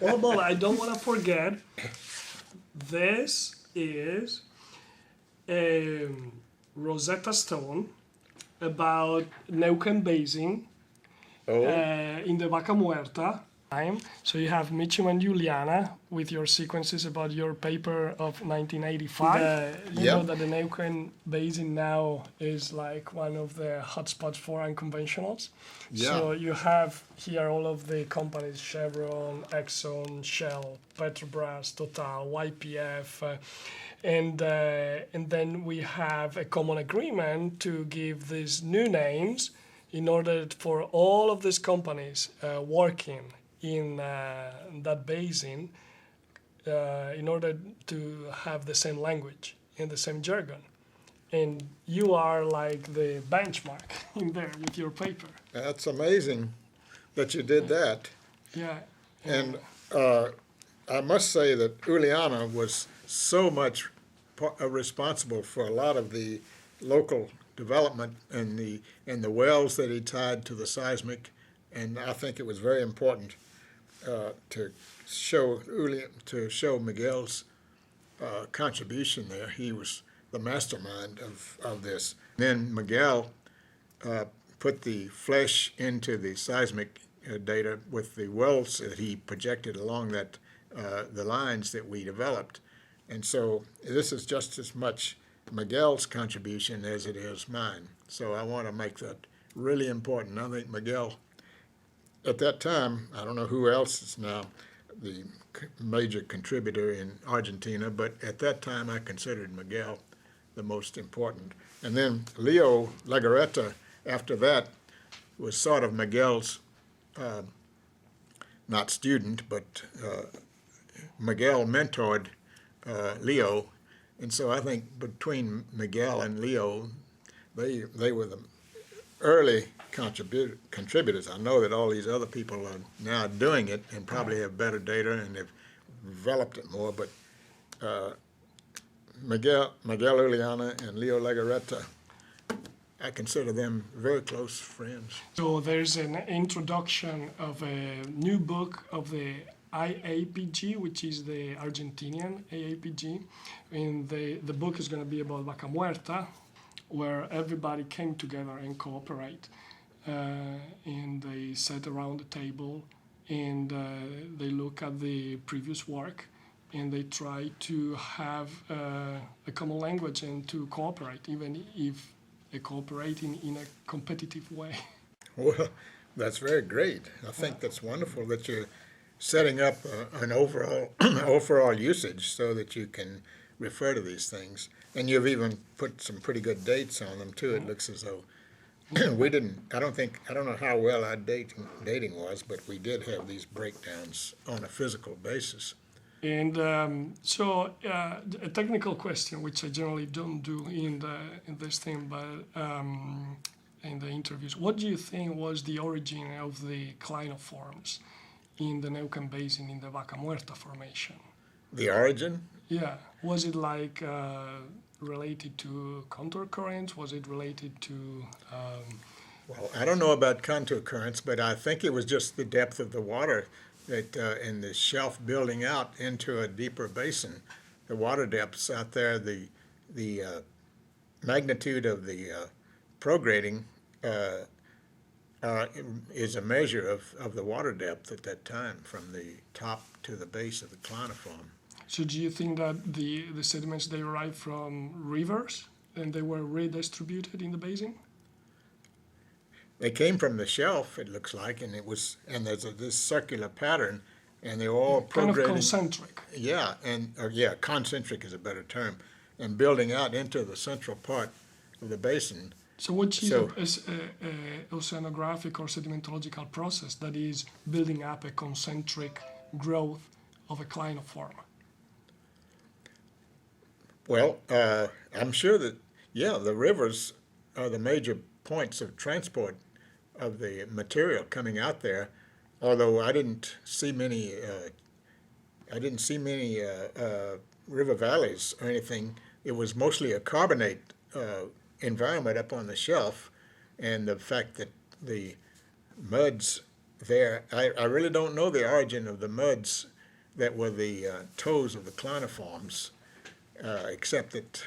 Oh, but I don't want to forget. This is a Rosetta Stone about Neuquén Basin in the Vaca Muerta time. So you have Mitchum and Juliana with your sequences about your paper of 1985. You know that the Neuquén Basin now is like one of the hotspots for unconventionals. Yeah. So you have here all of the companies: Chevron, Exxon, Shell, Petrobras, Total, YPF. And then we have a common agreement to give these new names in order for all of these companies working in that basin in order to have the same language and the same jargon. And you are like the benchmark in there with your paper. That's amazing that you did that. Yeah. And I must say that Juliana was so much responsible for a lot of the local development and the wells that he tied to the seismic, and I think it was very important to show Miguel's contribution there. He was the mastermind of this. Then Miguel put the flesh into the seismic data with the wells that he projected along that the lines that we developed. And so this is just as much Miguel's contribution as it is mine. So I want to make that really important. I think Miguel, at that time, I don't know who else is now the major contributor in Argentina, but at that time I considered Miguel the most important. And then Leo Legarreta, after that, was sort of Miguel's, not student, but Miguel mentored Leo. And so I think between Miguel and Leo, they were the early contributors. I know that all these other people are now doing it and probably have better data and have developed it more, but Miguel Juliana and Leo Legarreta, I consider them very close friends. So there's an introduction of a new book of the AAPG, which is the Argentinian AAPG. And the book is going to be about Vaca Muerta, where everybody came together and cooperate. And they sat around the table and they look at the previous work and they try to have a common language and to cooperate, even if they're cooperating in a competitive way. Well, that's very great. I think that's wonderful that you're setting up an overall usage so that you can refer to these things. And you've even put some pretty good dates on them too. It looks as though we didn't, I don't know how well our dating was, but we did have these breakdowns on a physical basis. And so a technical question, which I generally don't do in this thing, but in the interviews, what do you think was the origin of the clinoforms in the Neuquén Basin in the Vaca Muerta formation? The origin? Yeah. Was it like related to contour currents? Was it related to... Well, I don't know about contour currents, but I think it was just the depth of the water that in the shelf building out into a deeper basin. The water depths out there, the magnitude of the prograding is a measure of the water depth at that time from the top to the base of the cliniform. So do you think that the sediments, they arrived from rivers and they were redistributed in the basin? They came from the shelf, it looks like, and there's this circular pattern, and they were all kind prograding. of concentric. Yeah, concentric is a better term, and building out into the central part of the basin. So what is an oceanographic or sedimentological process that is building up a concentric growth of a clinoform? Well, I'm sure that, the rivers are the major points of transport of the material coming out there, although I didn't see many river valleys or anything. It was mostly a carbonate environment up on the shelf, and the fact that the muds there. I really don't know the origin of the muds that were the toes of the cliniforms, except that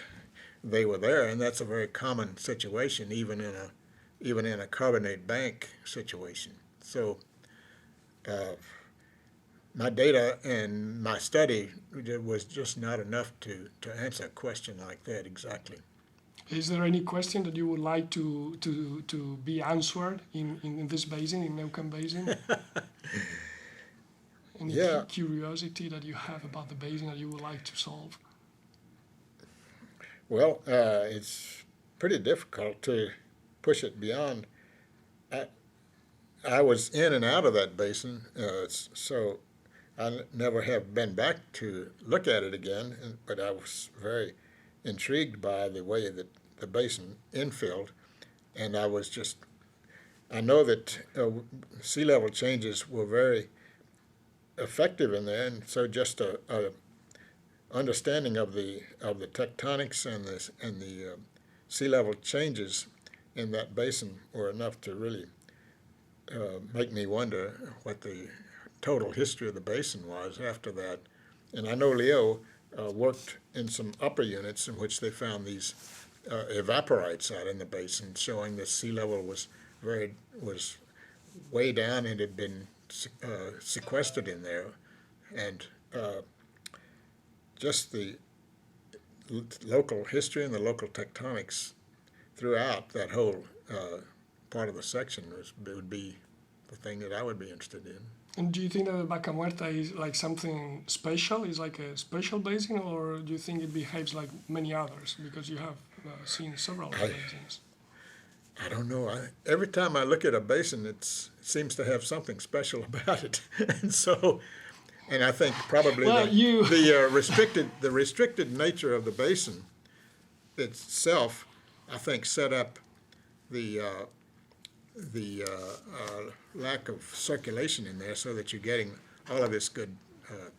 they were there, and that's a very common situation, even in a carbonate bank situation. So my data and my study was just not enough to answer a question like that exactly. Is there any question that you would like to be answered in this basin, in Neuquén Basin? Any Yeah. curiosity that you have about the basin that you would like to solve? Well, it's pretty difficult to push it beyond. I was in and out of that basin, so I never have been back to look at it again, but I was very intrigued by the way that the basin infilled, and I know that sea level changes were very effective in there, and so just a understanding of the tectonics and the sea level changes in that basin were enough to really make me wonder what the total history of the basin was after that. And I know Leo worked in some upper units in which they found these evaporites out in the basin, showing that sea level was way down and had been sequestered in there, and just the local history and the local tectonics throughout that whole part of the section would be the thing that I would be interested in. And do you think that the Vaca Muerta is like something special, is like a special basin, or do you think it behaves like many others? Because you have seen several basins. I don't know. Every time I look at a basin, it seems to have something special about it, and I think probably the restricted nature of the basin itself, I think, set up the lack of circulation in there, so that you're getting all of this good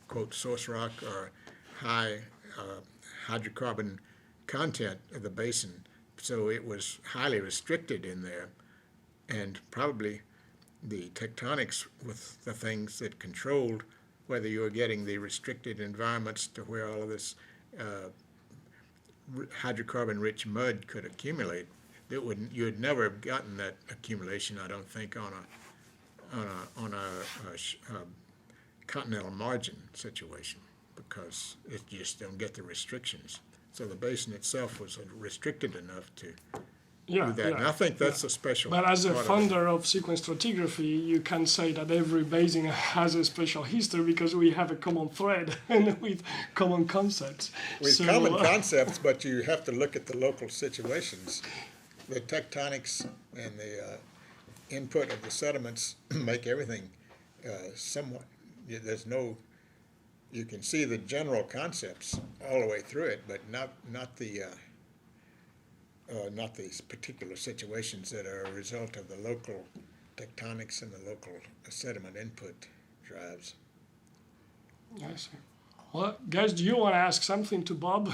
quote source rock or high hydrocarbon content of the basin. So it was highly restricted in there, and probably the tectonics with the things that controlled whether you were getting the restricted environments to where all of this hydrocarbon-rich mud could accumulate. You would never have gotten that accumulation, I don't think, on a continental margin situation, because you just don't get the restrictions. So the basin itself was restricted enough to do that. And I think that's a special But as a part founder of sequence stratigraphy, you can say that every basin has a special history because we have a common thread and with common concepts. With common concepts, but you have to look at the local situations. The tectonics and the input of the sediments make everything somewhat. You can see the general concepts all the way through it, but not these particular situations that are a result of the local tectonics and the local sediment input drives. I see. Well, guys, do you want to ask something to Bob?